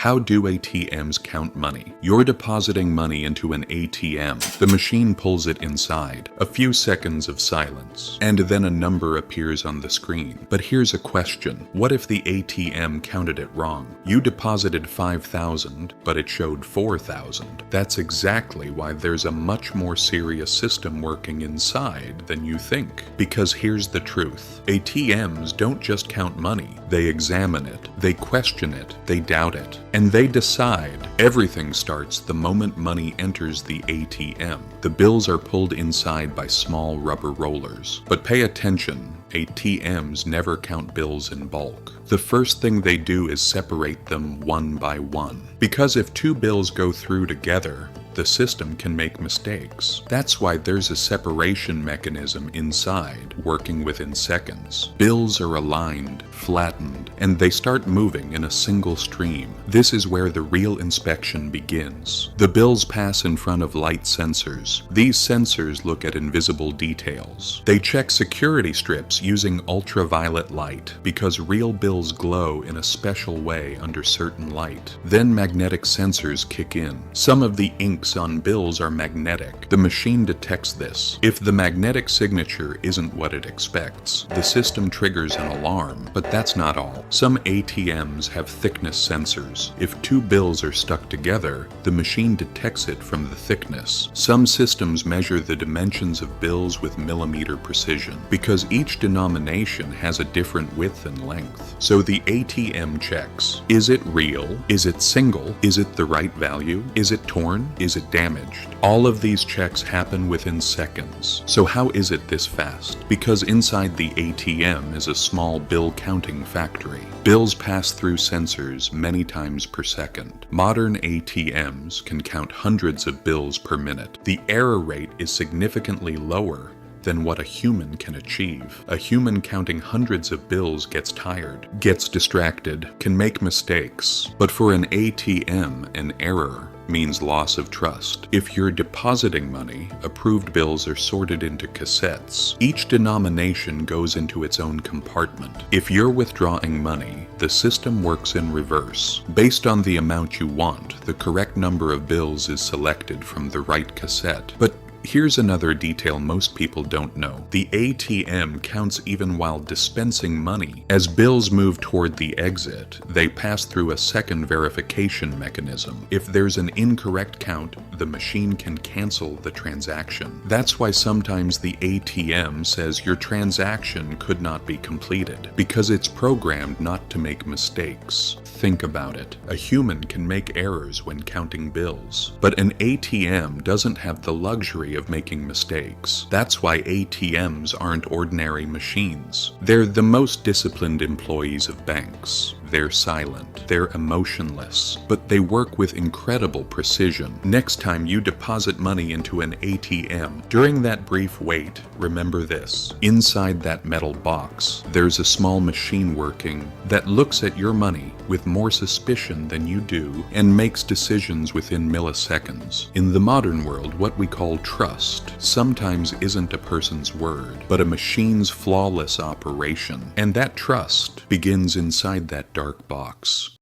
How do ATMs count money? You're depositing money into an ATM. The machine pulls it inside. A few seconds of silence, and then a number appears on the screen. But here's a question. What if the ATM counted it wrong? You deposited 5,000, but it showed 4,000. That's exactly why there's a much more serious system working inside than you think. Because here's the truth. ATMs don't just count money. They examine it, they question it, they doubt it, and they decide. Everything starts the moment money enters the ATM. The bills are pulled inside by small rubber rollers. But pay attention, ATMs never count bills in bulk. The first thing they do is separate them one by one. Because if two bills go through together, the system can make mistakes. That's why there's a separation mechanism inside, working within seconds. Bills are aligned, flattened, and they start moving in a single stream. This is where the real inspection begins. The bills pass in front of light sensors. These sensors look at invisible details. They check security strips using ultraviolet light, because real bills glow in a special way under certain light. Then magnetic sensors kick in. Some of the inks on bills are magnetic. The machine detects this. If the magnetic signature isn't what it expects, the system triggers an alarm. But that's not all. Some ATMs have thickness sensors. If two bills are stuck together, the machine detects it from the thickness. Some systems measure the dimensions of bills with millimeter precision, because each denomination has a different width and length. So the ATM checks. Is it real? Is it single? Is it the right value? Is it torn? Is it damaged? All of these checks happen within seconds. So how is it this fast? Because inside the ATM is a small bill counting factory. Bills pass through sensors many times per second. Modern ATMs can count hundreds of bills per minute. The error rate is significantly lower than what a human can achieve. A human counting hundreds of bills gets tired, gets distracted, can make mistakes. But for an ATM, an error means loss of trust. If you're depositing money, approved bills are sorted into cassettes. Each denomination goes into its own compartment. If you're withdrawing money, the system works in reverse. Based on the amount you want, the correct number of bills is selected from the right cassette. But here's another detail most people don't know. The ATM counts even while dispensing money. As bills move toward the exit, they pass through a second verification mechanism. If there's an incorrect count, the machine can cancel the transaction. That's why sometimes the ATM says your transaction could not be completed, because it's programmed not to make mistakes. Think about it. A human can make errors when counting bills, but an ATM doesn't have the luxury of making mistakes. That's why ATMs aren't ordinary machines. They're the most disciplined employees of banks. They're silent, they're emotionless, but they work with incredible precision. Next time you deposit money into an ATM, during that brief wait, remember this. Inside that metal box, there's a small machine working that looks at your money with more suspicion than you do and makes decisions within milliseconds. In the modern world, what we call trust sometimes isn't a person's word, but a machine's flawless operation. And that trust begins inside that dark box.